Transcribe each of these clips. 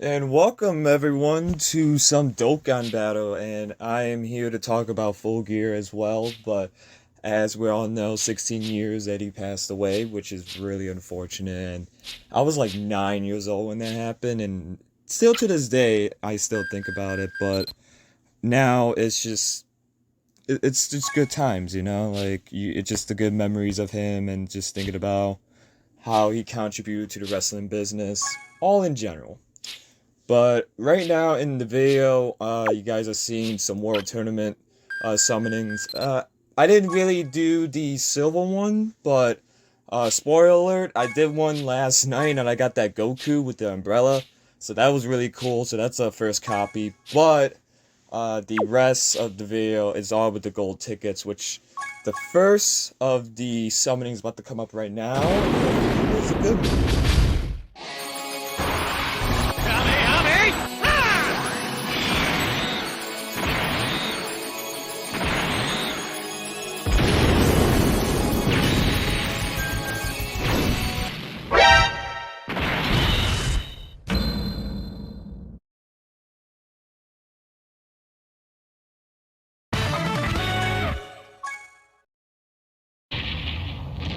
And welcome everyone to some Dokkan battle, and I am here to talk about Full Gear as well, but as we all know, 16 years Eddie passed away, which is really unfortunate, and I was like 9 years old when that happened, and still to this day, I still think about it, but now it's just good times, it's just the good memories of him, and just thinking about how he contributed to the wrestling business, all in general. But right now in the video, you guys are seeing some World Tournament summonings. I didn't really do the silver one, but spoiler alert, I did one last night and I got that Goku with the umbrella. So that was really cool, so that's a first copy. But the rest of the video is all with the gold tickets, which the first of the summonings about to come up right now is a good one.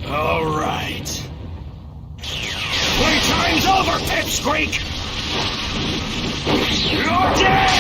All right. Playtime's over, Pipsqueak! You're dead!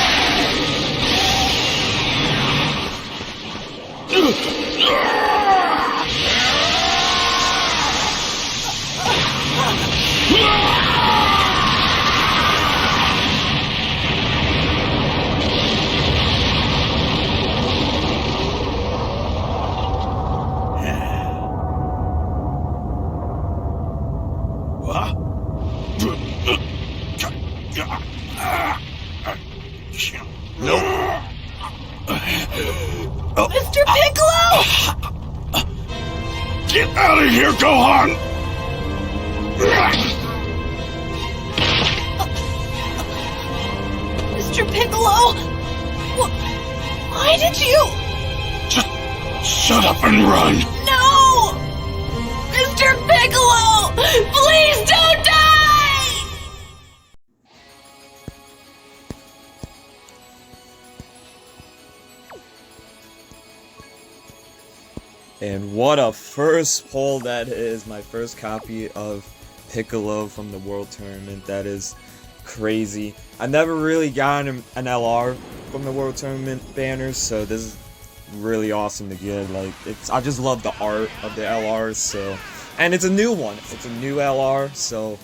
Nope. Mr. Piccolo! Get out of here, Gohan! Mr. Piccolo! Why did you... Just shut up and run! No! Mr. Piccolo! Please don't die! And what a first pull that is, my first copy of Piccolo from the World Tournament. That is crazy. I never really got an LR from the World Tournament banners, so this is really awesome to get. I just love the art of the LRs, so, and it's a new one. It's a new LR, so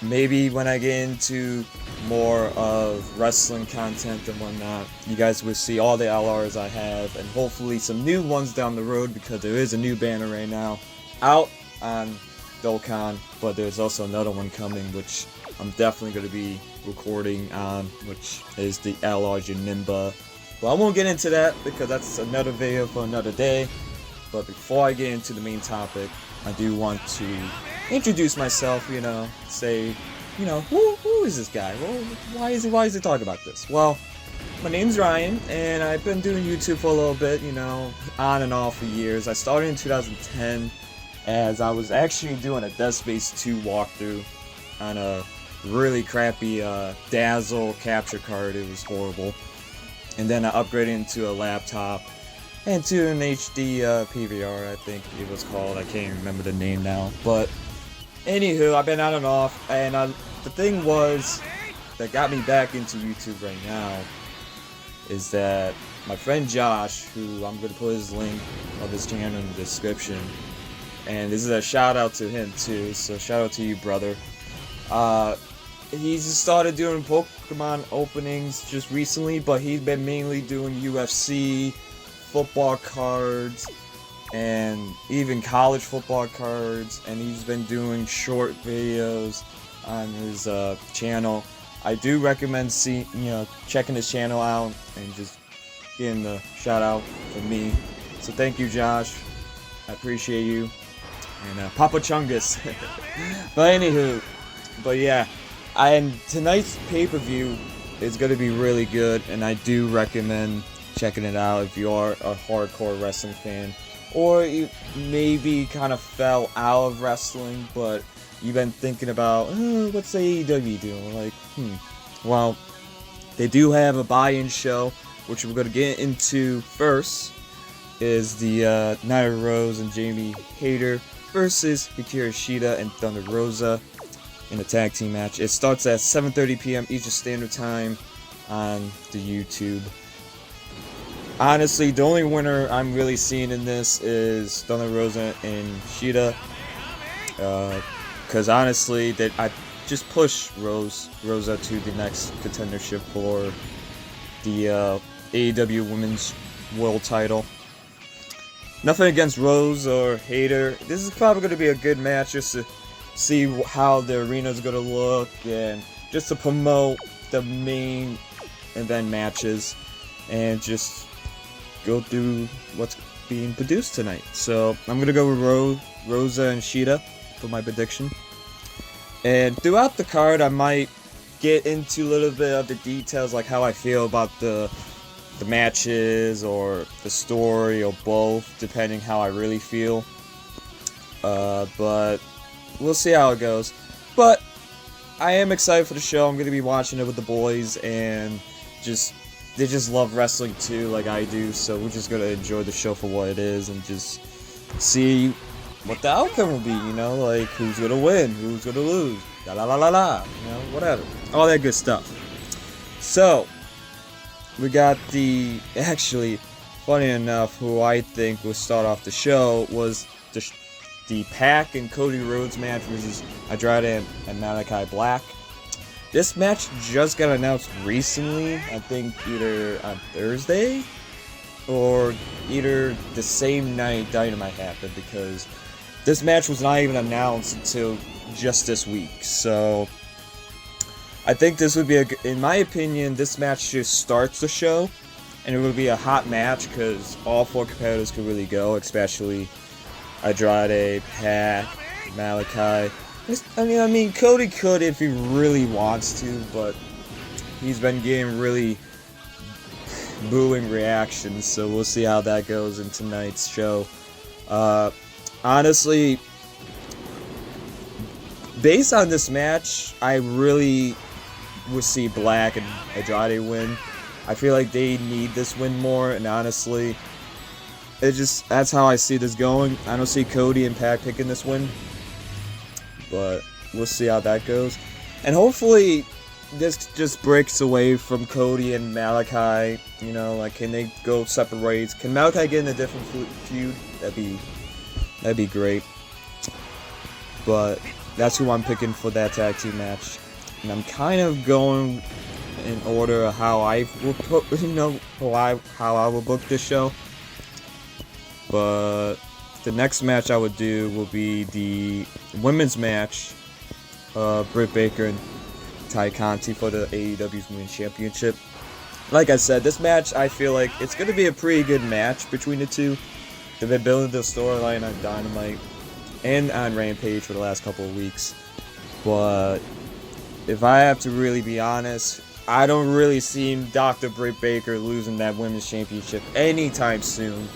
maybe when I get into more of wrestling content and whatnot, you guys will see all the LRs I have, and hopefully some new ones down the road, because there is a new banner right now out on Dokkan, but there's also another one coming, which I'm definitely going to be recording on, which is the LR Janemba. But I won't get into that, because that's another video for another day. But before I get into the main topic, I do want to introduce myself, say, who is this guy? Well, why is he talking about this? Well, my name's Ryan, and I've been doing YouTube for a little bit, on and off for years. I started in 2010, as I was actually doing a Dead Space 2 walkthrough on a really crappy Dazzle capture card. It was horrible. And then I upgraded into a laptop, and to an HD PVR, I think it was called. I can't remember the name now. But anywho, I've been on and off, and the thing was that got me back into YouTube right now is that my friend Josh, who I'm going to put his link of his channel in the description, and this is a shout out to him too, so shout out to you, brother. He just started doing Pokemon openings just recently, but he's been mainly doing UFC, football cards, and even college football cards, and he's been doing short videos on his channel. I do recommend checking his channel out and just getting the shout out from me. So thank you, Josh. I appreciate you. And Papa Chungus. But yeah, and tonight's pay-per-view is going to be really good, and I do recommend checking it out if you are a hardcore wrestling fan, or you maybe kind of fell out of wrestling, but you've been thinking about, what's AEW doing? Like, well, they do have a buy-in show, which we're going to get into first, is the Nyla Rose and Jamie Hayter versus Hikaru Shida and Thunder Rosa in a tag team match. It starts at 7:30 p.m. Eastern Standard Time on the YouTube. Honestly, the only winner I'm really seeing in this is Thunder Rosa and Shida. Because honestly, I just push Rosa to the next contendership for the AEW Women's World Title. Nothing against Rose or Hayter. This is probably going to be a good match just to see how the arena is going to look and just to promote the main event matches and just go through what's being produced tonight. So I'm going to go with Rosa and Shida for my prediction. And throughout the card, I might get into a little bit of the details, like how I feel about the matches or the story or both, depending how I really feel. But we'll see how it goes. But I am excited for the show. I'm going to be watching it with the boys, and they just love wrestling too, like I do. So we're just going to enjoy the show for what it is and just see what the outcome will be, like who's going to win, who's going to lose, la la la la la, whatever. All that good stuff. So, we got actually, funny enough, who I think will start off the show was the Pac and Cody Rhodes match, which is Andrade and Malachi Black. This match just got announced recently, I think either on Thursday or either the same night Dynamite happened, because this match was not even announced until just this week. So I think this would be in my opinion, this match just starts the show, and it would be a hot match because all four competitors could really go, especially Andrade, Pac, Malachi. I mean, Cody could if he really wants to, but he's been getting really booing reactions, so we'll see how that goes in tonight's show. Honestly, based on this match, I really would see Black and Andrade win. I feel like they need this win more, and honestly, that's how I see this going. I don't see Cody and Pac picking this win, but we'll see how that goes. And hopefully this just breaks away from Cody and Malachi. Like, can they go separate ways? Can Malachi get in a different feud? That'd be great. But that's who I'm picking for that tag team match. And I'm kind of going in order of how I will put, how I will book this show. But the next match I would do will be the women's match, Britt Baker and Ty Conti for the AEW's Women's Championship. Like I said, this match, I feel like it's going to be a pretty good match between the two. They've been building the storyline on Dynamite and on Rampage for the last couple of weeks. But if I have to really be honest, I don't really see Dr. Britt Baker losing that Women's Championship anytime soon.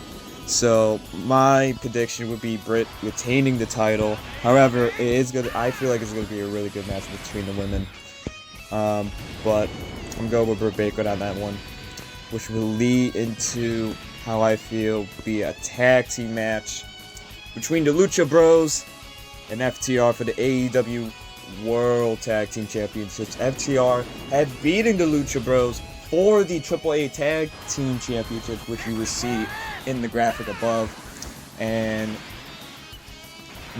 So my prediction would be Britt retaining the title. However, I feel like it's going to be a really good match between the women. But I'm going with Britt Baker on that one, which will lead into how I feel be a tag team match between the Lucha Bros and FTR for the AEW World Tag Team Championships. FTR had beaten the Lucha Bros for the AAA Tag Team Championships, which you will see in the graphic above. And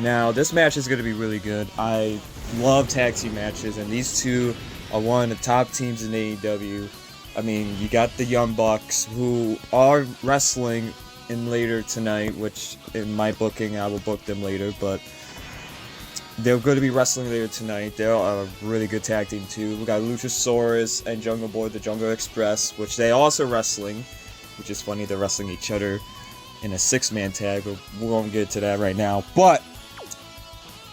now this match is going to be really good. I love tag team matches, and these two are one of the top teams in AEW. I mean, you got the Young Bucks, who are wrestling in later tonight, which in my booking, I will book them later, but they're going to be wrestling later tonight. They're a really good tag team too. We got Luchasaurus and Jungle Boy, the Jungle Express, which they also wrestling, which is funny, they're wrestling each other in a 6-man tag, but we won't get to that right now. But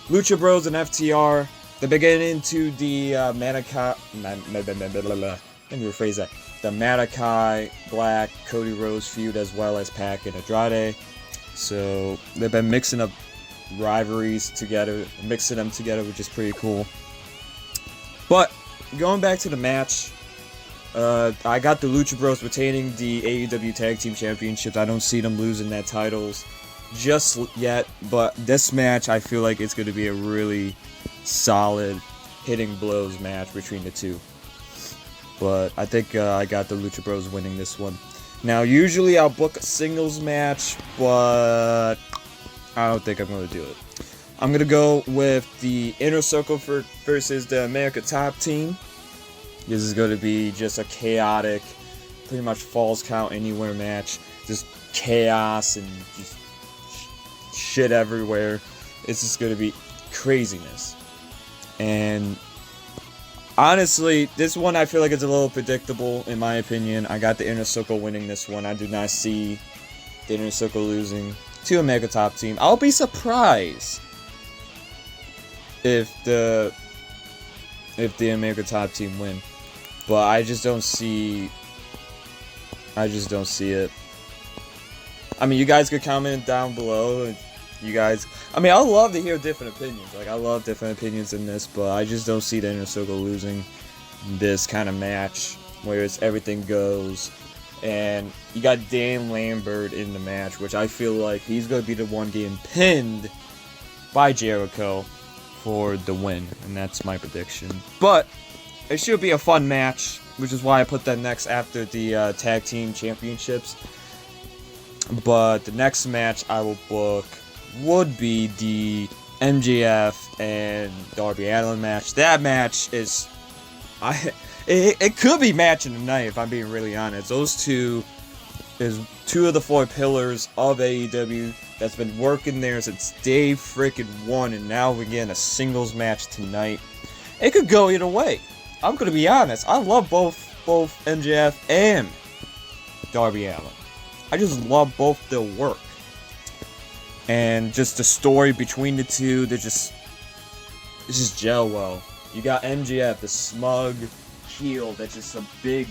Lucha Bros and FTR, they're getting into the let me rephrase that. The Malachi Black, Cody Rhodes feud, as well as Pac and Andrade. So they've been mixing up rivalries together, mixing them together, which is pretty cool. But going back to the match, I got the Lucha Bros retaining the AEW Tag Team Championships. I don't see them losing their titles just yet, but this match I feel like it's going to be a really solid hitting blows match between the two. But I think I got the Lucha Bros winning this one. Now, usually I'll book a singles match, but I don't think I'm going to do it. I'm going to go with the Inner Circle versus the America Top Team. This is going to be just a chaotic, pretty much falls count anywhere match. Just chaos and just shit everywhere. It's just going to be craziness. And honestly, this one I feel like it's a little predictable in my opinion. I got the Inner Circle winning this one. I do not see the Inner Circle losing to a Mega Top Team. I'll be surprised if the Mega Top Team win, but I just don't see it. I mean, you guys could comment down below. You guys, I mean, I love to hear different opinions. Like, I love different opinions in this, but I just don't see the Inner Circle losing this kind of match where it's everything goes. And you got Dan Lambert in the match, which I feel like he's going to be the one getting pinned by Jericho for the win. And that's my prediction. But it should be a fun match, which is why I put that next after the Tag Team Championships. But the next match I will book would be the MJF and Darby Allin match. That match is, it could be match of the night if I'm being really honest. Those two is two of the four pillars of AEW that's been working there since day freaking one, and now we're getting a singles match tonight. It could go either way. I'm gonna be honest. I love both MJF and Darby Allin. I just love both their work. And just the story between the two, it's just gel well. You got MJF, the smug heel that's just a big,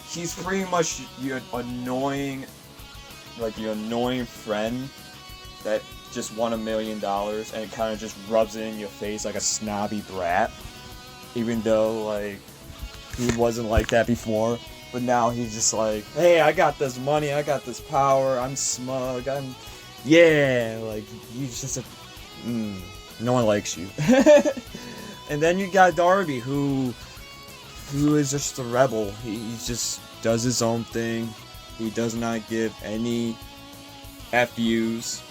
he's pretty much your annoying friend that just won $1 million and it kind of just rubs it in your face like a snobby brat. Even though, like, he wasn't like that before. But now he's just like, hey, I got this money, I got this power, I'm smug, yeah, like, you just, no one likes you. And then you got Darby, who is just a rebel. He just does his own thing. He does not give any FUs.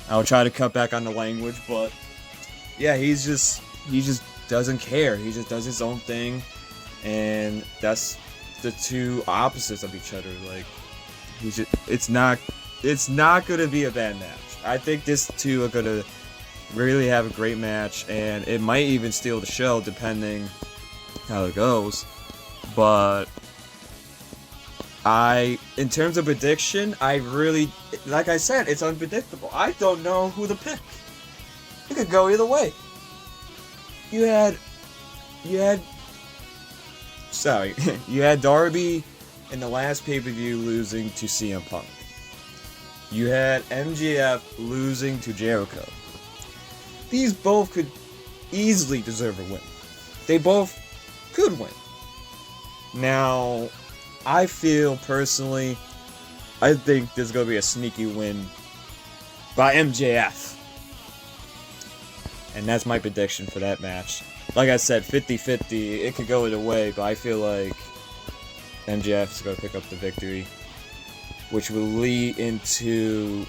I'll try to cut back on the language, but yeah, he just doesn't care. He just does his own thing, and that's the two opposites of each other. Like, it's not gonna be a bad match. I think these two are gonna really have a great match, and it might even steal the show depending how it goes. But in terms of prediction, I really, like I said, it's unpredictable. I don't know who to pick. It could go either way. You had Darby in the last pay-per-view losing to CM Punk. You had MJF losing to Jericho. These both could easily deserve a win. They both could win. Now, I feel personally, I think there's going to be a sneaky win by MJF. And that's my prediction for that match. Like I said, 50-50, it could go either way, but I feel like MJF is going to pick up the victory, which will lead into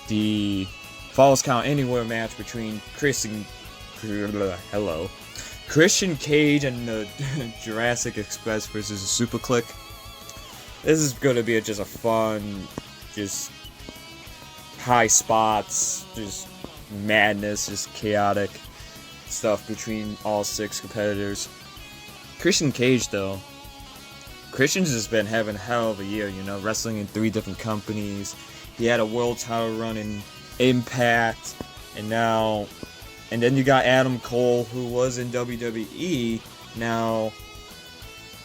the Falls Count Anywhere match between Christian Cage and the Jurassic Express versus the Super Click. This is going to be just a fun, just high spots, just madness, just chaotic stuff between all 6 competitors. Christian Cage, though, Christian's just been having a hell of a year, you know, wrestling in 3 different companies. He had a world title run in Impact, and then you got Adam Cole, who was in WWE, now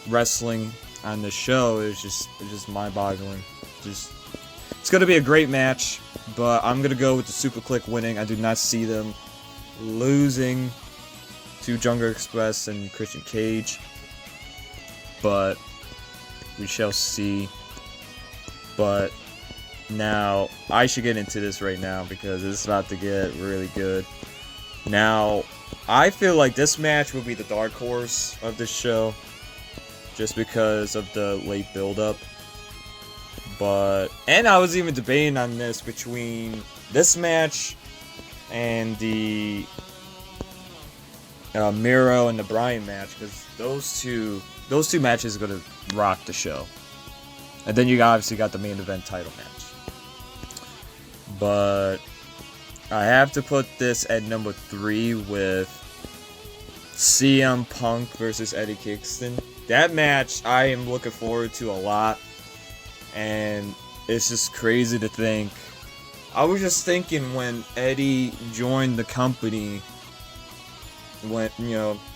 wrestling on the show. It's just mind-boggling. It's going to be a great match, but I'm going to go with the Super Click winning. I do not see them losing to Jungle Express and Christian Cage, but we shall see. But now, I should get into this right now because it's about to get really good. Now, I feel like this match will be the dark horse of this show, just because of the late build-up. And I was even debating on this between this match and the Miro and the Bryan match, because those two matches are gonna rock the show. And then you obviously got the main event title match. But I have to put this at number 3 with CM Punk versus Eddie Kingston. That match I am looking forward to a lot. And it's just crazy to think. I was just thinking when Eddie joined the company, when,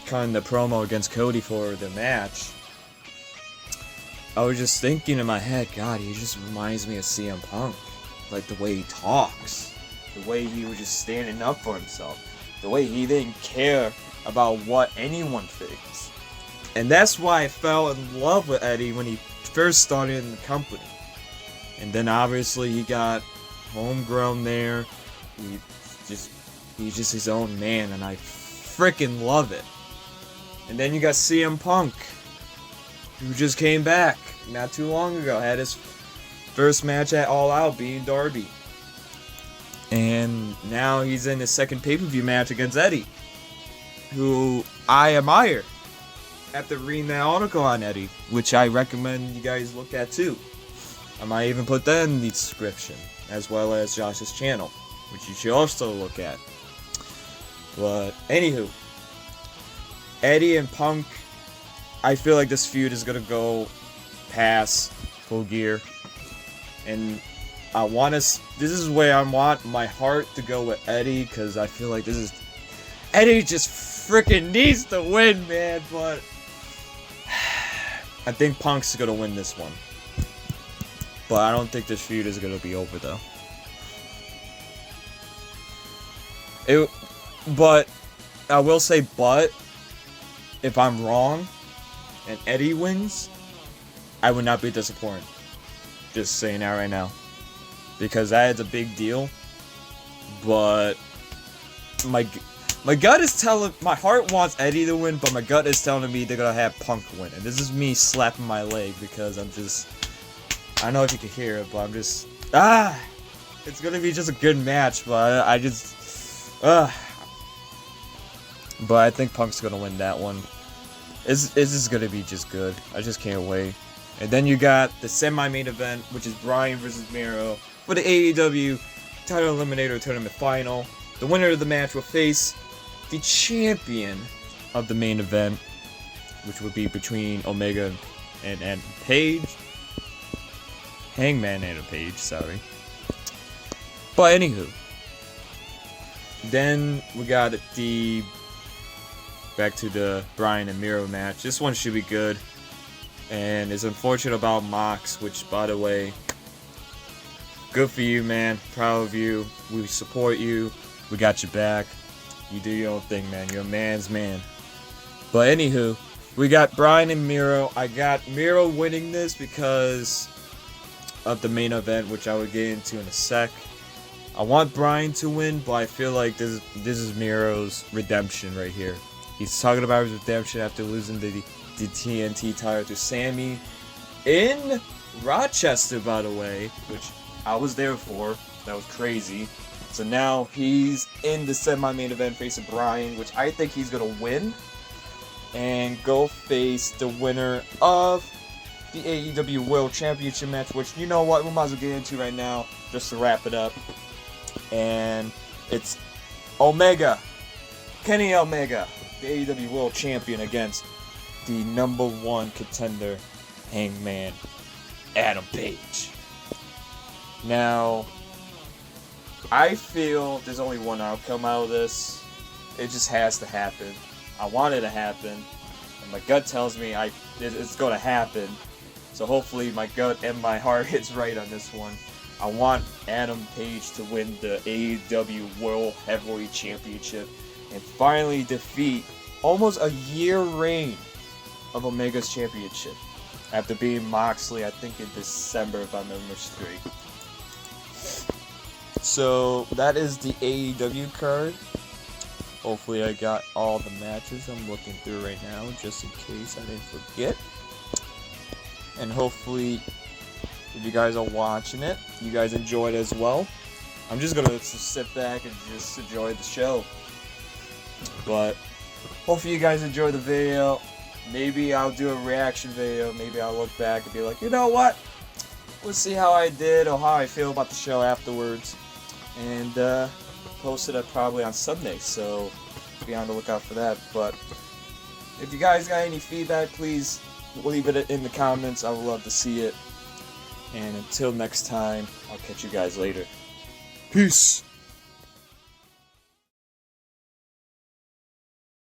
cutting the promo against Cody for the match, I was just thinking in my head, God, he just reminds me of CM Punk. Like the way he talks, the way he was just standing up for himself, the way he didn't care about what anyone thinks. And that's why I fell in love with Eddie when he first started in the company. And then obviously he got homegrown there. He's just his own man, and I freaking love it. And then you got CM Punk, who just came back not too long ago, had his first match at All Out being Darby. And now he's in his second pay-per-view match against Eddie, who I admire after reading that article on Eddie, which I recommend you guys look at too. I might even put that in the description, as well as Josh's channel, which you should also look at. But anywho, Eddie and Punk, I feel like this feud is gonna go past Full Gear, and this is where I want my heart to go with Eddie, because I feel like Eddie just freaking needs to win, man. But I think Punk's gonna win this one. But I don't think this feud is gonna be over though. But I will say, if I'm wrong and Eddie wins, I would not be disappointed. Just saying that right now, because that is a big deal. But my gut is telling, my heart wants Eddie to win, but my gut is telling me they're gonna have Punk win. And this is me slapping my leg because I don't know if you can hear it, but I'm just it's gonna be just a good match, but but I think Punk's gonna win that one. It's just gonna be just good. I just can't wait. And then you got the semi-main event, which is Bryan versus Miro for the AEW Title Eliminator Tournament Final. The winner of the match will face the champion of the main event, which would be between Omega and Adam Page. Hangman Adam Page, sorry. But anywho, then we got back to the Bryan and Miro match. This one should be good. And it's unfortunate about Mox, which, by the way, good for you, man. Proud of you. We support you. We got your back. You do your own thing, man. You're a man's man. But anywho, we got Bryan and Miro. I got Miro winning this because of the main event, which I will get into in a sec. I want Bryan to win, but I feel like this is Miro's redemption right here. He's talking about his redemption after losing the TNT title to Sammy in Rochester, by the way, which I was there for. That was crazy. So now he's in the semi-main event facing Bryan, which I think he's gonna win, and go face the winner of the AEW World Championship match, which, you know what, we might as well get into right now just to wrap it up. And it's Kenny Omega, the AEW World Champion, against the #1 contender, Hangman Adam Page. Now, I feel there's only one outcome out of this. It just has to happen. I want it to happen, and my gut tells me it's going to happen. So hopefully my gut and my heart is right on this one. I want Adam Page to win the AEW World Heavyweight Championship and finally defeat almost a year reign of Omega's championship after beating Moxley, I think in December if I remember straight. So that is the AEW card. Hopefully I got all the matches I'm looking through right now, just in case I didn't forget. And hopefully, if you guys are watching it, you guys enjoyed as well. I'm just gonna sit back and just enjoy the show. But hopefully you guys enjoyed the video. Maybe I'll do a reaction video. Maybe I'll look back and be like, you know what? Let's see how I did or how I feel about the show afterwards. And post it probably on Sunday, so be on the lookout for that. But if you guys got any feedback, please leave it in the comments. I would love to see it. And until next time, I'll catch you guys later. Peace!